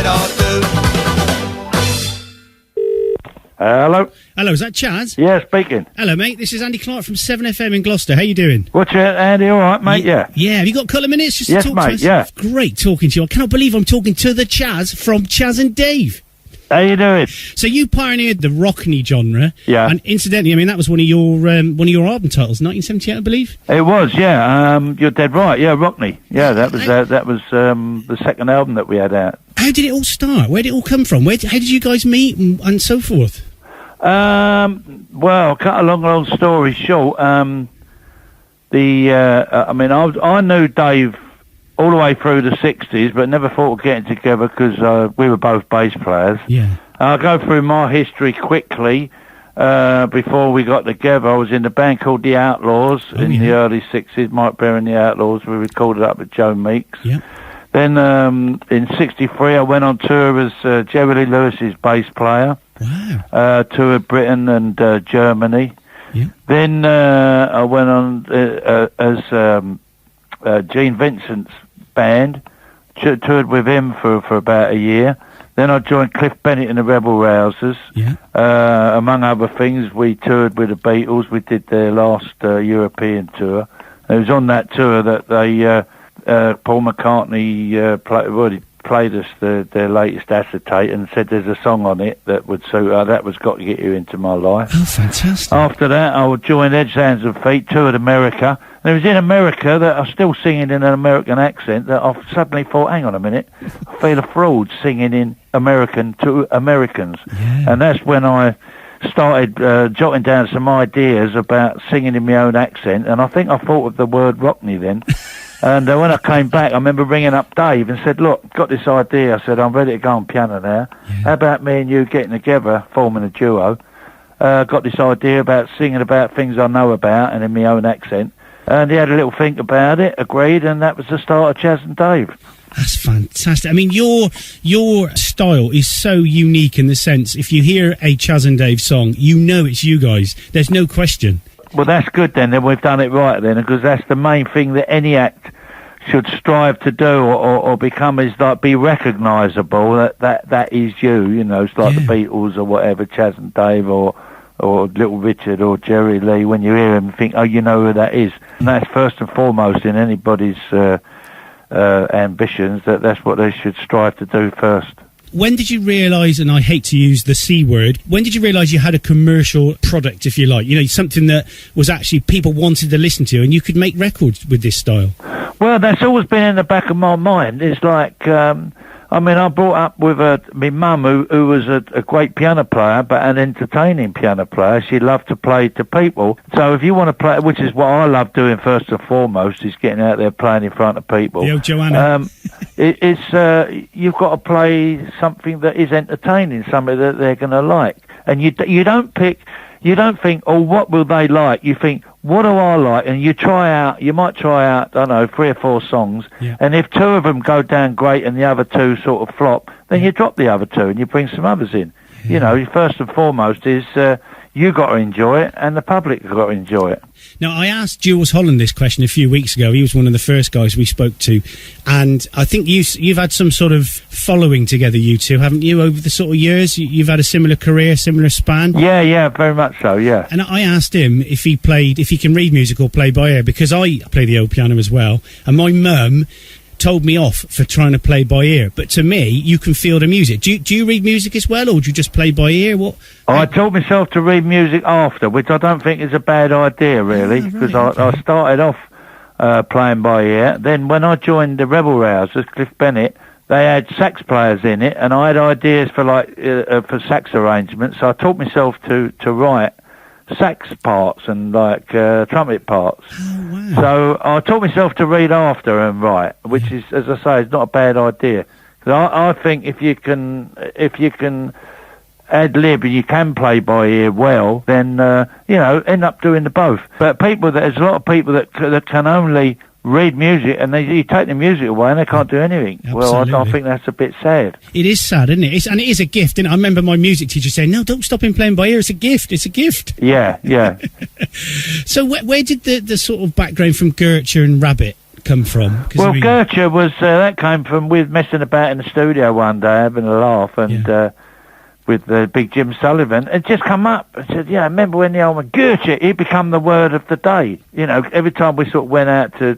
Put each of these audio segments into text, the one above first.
said I do. Hello? Hello, is that Chas? Yeah, speaking. Hello, mate. This is Andy Clarke from 7FM in Gloucester. How you doing? What's it, Andy? All right, mate? Yeah. Yeah, have you got a couple of minutes just Yes, to talk mate, to us? yeah. Great talking to you. I cannot believe I'm talking to the Chas from Chas and Dave. How you doing? So you pioneered the rockney genre. Yeah. And incidentally, I mean, that was one of your album titles, 1978, I believe? It was, yeah. You're dead right. Yeah, Rockney. Yeah, that was the second album that we had out. How did it all start? Where did it all come from? How did you guys meet and so forth? Well, cut a long story short, I knew Dave all the way through the 60s, but never thought of getting together because we were both bass players. Yeah. I'll go through my history quickly. Before we got together, I was in a band called The Outlaws in the early 60s, Mike Bear and The Outlaws. We recorded up with Joe Meeks. Yeah. Then in 63, I went on tour as Jerry Lee Lewis's bass player. Wow. Toured Britain and Germany. Yeah. Then I went on as Gene Vincent's band, toured with him for about a year. Then I joined Cliff Bennett and the Rebel Rousers. Yeah. Among other things, we toured with the Beatles. We did their last European tour. It was on that tour that they Paul McCartney played us their latest acetate and said there's a song on it that would suit her. That was Got to Get You Into My Life. Oh, fantastic. After that, I would join Edge, Hands and Feet, toured America. And it was in America that I was still singing in an American accent that I suddenly thought, hang on a minute, I feel a fraud singing in American to Americans. Yeah. And that's when I started jotting down some ideas about singing in my own accent. And I think I thought of the word rockney then. And when I came back, I remember ringing up Dave and said, look, got this idea. I said, I'm ready to go on piano now. Yeah. How about me and you getting together, forming a duo? Got this idea about singing about things I know about and in my own accent. And he had a little think about it, agreed, and that was the start of Chas and Dave. That's fantastic. I mean, your style is so unique in the sense, if you hear a Chas and Dave song, you know it's you guys. There's no question. Well, that's good then we've done it right then, because that's the main thing that any act should strive to do or become, is like be recognisable, that is you know, it's like the Beatles or whatever, Chas and Dave or Little Richard or Jerry Lee. When you hear him, you think, oh, you know who that is. And that's first and foremost in anybody's ambitions, that's what they should strive to do first. When did you realise, and I hate to use the C word, when did you realise you had a commercial product, if you like? You know, something that was actually people wanted to listen to and you could make records with this style? Well, that's always been in the back of my mind. It's like, I brought up with my mum, who was a great piano player, but an entertaining piano player. She loved to play to people. So if you want to play, which is what I love doing first and foremost, is getting out there playing in front of people. Yo, Joanna. You've got to play something that is entertaining, something that they're going to like. And you don't think, oh, what will they like? You think, what do I like? And you might try out, I don't know, 3 or 4 songs. Yeah. And if 2 of them go down great and the other 2 sort of flop, then you drop the other 2 and you bring some others in. Yeah. You know, first and foremost is you got to enjoy it and the public got to enjoy it. Now, I asked Jules Holland this question a few weeks ago. He was one of the first guys we spoke to. And I think you've had some sort of following together, you two, haven't you, over the sort of years? You've had a similar career, similar span? Yeah, very much so, yeah. And I asked him if he can read music or play by ear, because I play the old piano as well. And my mum told me off for trying to play by ear, but to me, you can feel the music. Do you read music as well, or do you just play by ear? What? I taught myself to read music after, which I don't think is a bad idea, really, because I started off playing by ear. Then when I joined the Rebel Rousers, Cliff Bennett, they had sax players in it, and I had ideas for for sax arrangements, so I taught myself to write sax parts and trumpet parts. Oh, wow. So I taught myself to read after and write, which is, as I say, is not a bad idea. Because I think if you can ad lib and you can play by ear well, then end up doing the both. But there's a lot of people that can only read music, and you take the music away and they can't do anything. Absolutely. Well, I think that's a bit sad. It is sad, isn't it? And it is a gift. And I remember my music teacher saying, no, don't stop him playing by ear. It's a gift. It's a gift. Yeah. So where did the sort of background from Gertrude and Rabbit come from? 'Cause Well, Gertrude was, that came from, we were messing about in the studio one day, having a laugh, and with Big Jim Sullivan, it just come up. I said, yeah, I remember when the old man, Gertrude, it become the word of the day. You know, every time we sort of went out to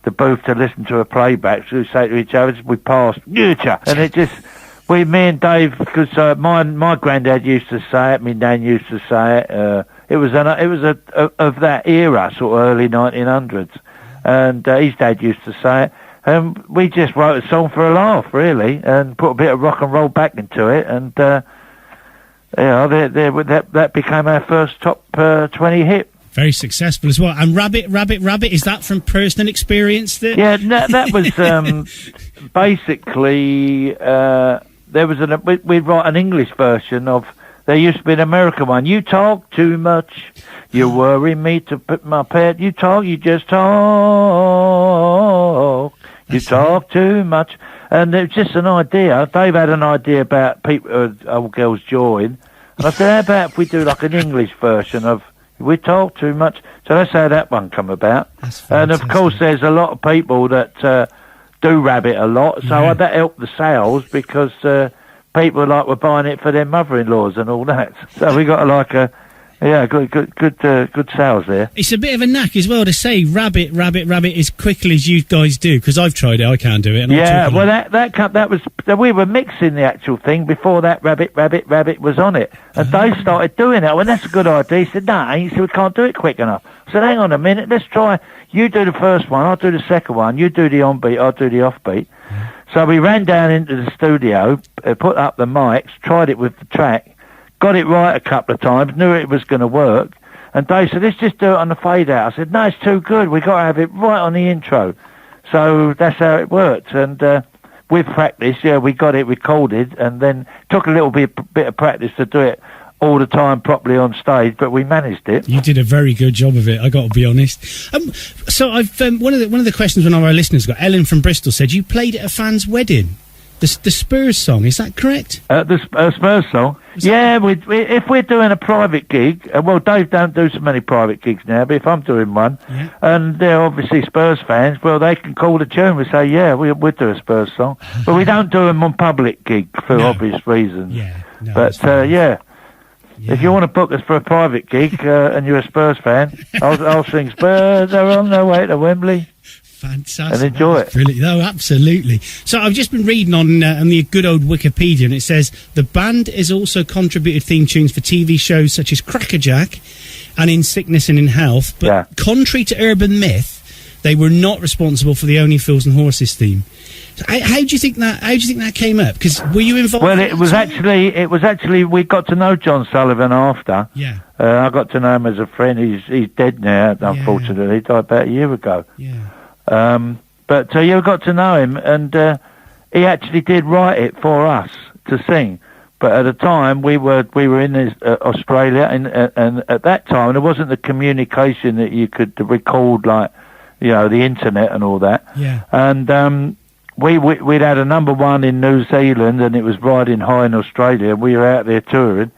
the booth to listen to a playback, we say to each other, we passed, Gertrude, and it just... me and Dave, because my granddad used to say it, my nan used to say it. It was of that era, sort of early 1900s, and his dad used to say it. And we just wrote a song for a laugh, really, and put a bit of rock and roll back into it, and that became our first top 20 hit. Very successful as well. And Rabbit, Rabbit, Rabbit, is that from personal experience? That was basically. We'd write an English version of. There used to be an American one. You talk too much. You worry me to put my pet. You talk. You just talk. You talk too much. And it was just an idea. Dave had an idea about people, old girls join. And I said, how about if we do like an English version of We Talk Too Much? So that's how that one come about. And of course, there's a lot of people that do Rabbit a lot. So that helped the sales because people were buying it for their mother-in-laws and all that. So we got good sales there. It's a bit of a knack as well to say Rabbit, Rabbit, Rabbit as quickly as you guys do, because I've tried it, I can't do it. And that was we were mixing the actual thing before that Rabbit, Rabbit, Rabbit was on it, and Dave started doing it. Well, that's a good idea. He said, "No," he said, "we can't do it quick enough." I said, "Hang on a minute, let's try. You do the first one, I'll do the second one. You do the on-beat, I'll do the off-beat." So we ran down into the studio, put up the mics, tried it with the track. Got it right a couple of times, knew it was going to work, and Dave said, let's just do it on the fade out. I said, no, it's too good, we got to have it right on the intro. So that's how it worked, and with practice, we got it recorded, and then took a little bit of practice to do it all the time properly on stage, but we managed it. You did a very good job of it, I got to be honest. So I've one of the questions one of our listeners got, Ellen from Bristol, said you played at a fan's wedding. The Spurs song, is that correct? The Spurs song? Yeah, if we're doing a private gig, well, Dave don't do so many private gigs now, but if I'm doing one, and they're obviously Spurs fans, well, they can call the tune. We say, we'll do a Spurs song. But we don't do them on public gig for obvious reasons. But, if you want to book us for a private gig and you're a Spurs fan, I'll sing Spurs are on their way to Wembley. Fantastic. And enjoy it. Brilliant. No, absolutely. So I've just been reading on the good old Wikipedia, and it says the band has also contributed theme tunes for TV shows such as Crackerjack and In Sickness and in Health. But contrary to urban myth, they were not responsible for the Only Fools and Horses theme. So how do you think that came up? Because were you involved? Well, it was actually we got to know John Sullivan after. Yeah. I got to know him as a friend. He's dead now, unfortunately. He died about a year ago. Yeah. But you got to know him, and he actually did write it for us to sing. But at the time, we were in Australia, and at that time, there wasn't the communication that you could record, like, the internet and all that. Yeah. And we'd had a number one in New Zealand, and it was riding high in Australia. We were out there touring.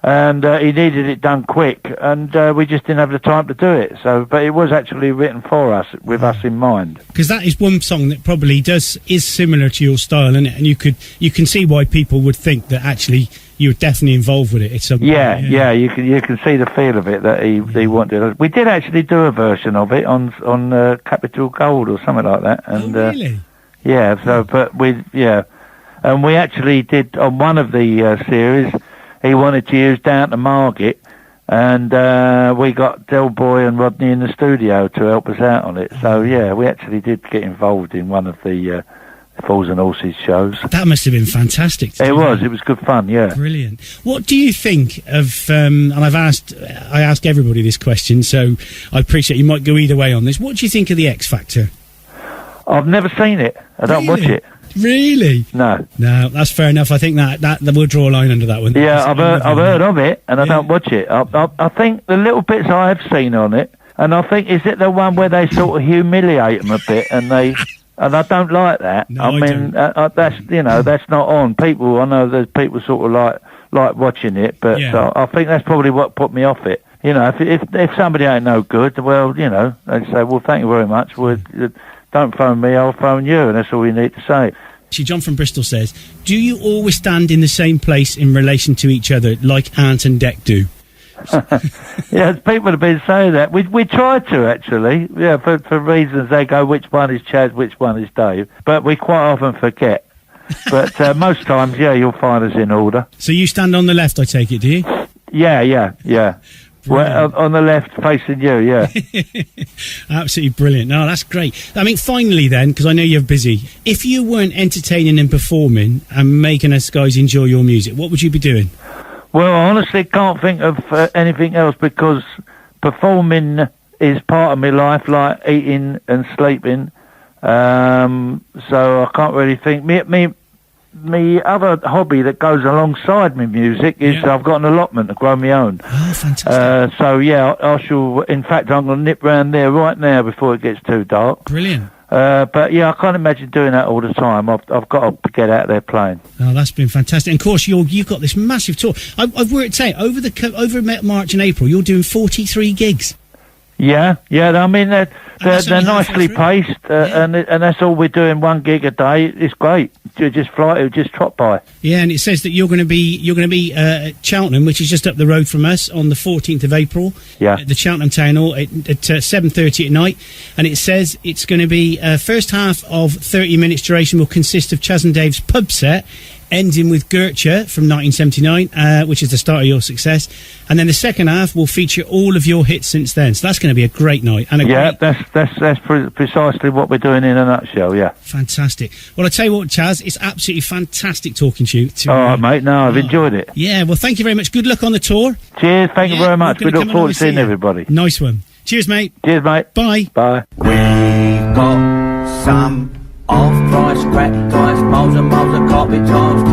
And he needed it done quick, and we just didn't have the time to do it. So, but it was actually written for us, with us in mind. Because that is one song that probably is similar to your style, isn't it? And you can see why people would think that actually you were definitely involved with it. It's you can see the feel of it that he wanted. We did actually do a version of it on Capital Gold or something like that. And, really? Yeah. So, but and we actually did on one of the series. He wanted to use Down to Margate, and we got Del Boy and Rodney in the studio to help us out on it. So, we actually did get involved in one of the Fools and Horses shows. That must have been fantastic. It was good fun, yeah. Brilliant. What do you think of, and I ask everybody this question, so I appreciate you might go either way on this. What do you think of the X Factor? I've never seen it. I don't watch it. Really? No, that's fair enough. I think that we'll draw a line under that one. Yeah, I've heard of it, and I don't watch it. I think the little bits I have seen on it, and I think, is it the one where they sort of humiliate them a bit, and I don't like that. No, I mean, that's not on. I know there's people sort of like watching it, but I think that's probably what put me off it. you know, if somebody ain't no good, well, you know, they say, well, thank you very much. Don't phone me, I'll phone you, and that's all you need to say. John from Bristol says, do you always stand in the same place in relation to each other, like Ant and Dec do? Yeah, people have been saying that. We try to, actually. Yeah, for reasons they go, which one is Chas, which one is Dave. But we quite often forget. But most times, yeah, you'll find us in order. So you stand on the left, I take it, do you? Yeah. Well, on the left, facing you, yeah. Absolutely brilliant. No, that's great. I mean, finally then, because I know you're busy, if you weren't entertaining and performing and making us guys enjoy your music, what would you be doing? Well, I honestly can't think of anything else, because performing is part of my life, like eating and sleeping. So I can't really think. Me other hobby that goes alongside my music is I've got an allotment to grow my own. Oh, fantastic. So yeah, I shall. In fact, I'm going to nip round there right now before it gets too dark. Brilliant. But yeah, I can't imagine doing that all the time. I've got to get out there playing. Oh, that's been fantastic. And of course, you've got this massive tour. I've worked out over March and April, you're doing 43 gigs. Yeah. I mean, they're nicely paced, and that's all we're doing. 1 gig a day. It's great. You just trot by. Yeah, and it says that you're going to be at Cheltenham, which is just up the road from us, on the 14th of April. Yeah. At the Cheltenham Town Hall at 7:30 at night, and it says it's going to be first half of 30 minutes duration will consist of Chas and Dave's pub set, ending with Gertrude from 1979, which is the start of your success, and then the second half will feature all of your hits since then. So that's going to be a great night. And that's precisely what we're doing in a nutshell. Yeah, fantastic. Well, I tell you what, Chas, it's absolutely fantastic talking to you. All right, mate. No, I've enjoyed it. Yeah, well, thank you very much. Good luck on the tour. Cheers. Thank you very much. We look forward to seeing everybody. Nice one. Cheers, mate. Cheers, mate. Bye. Bye. We've got some off-price crack dice, moles and moles of copy times.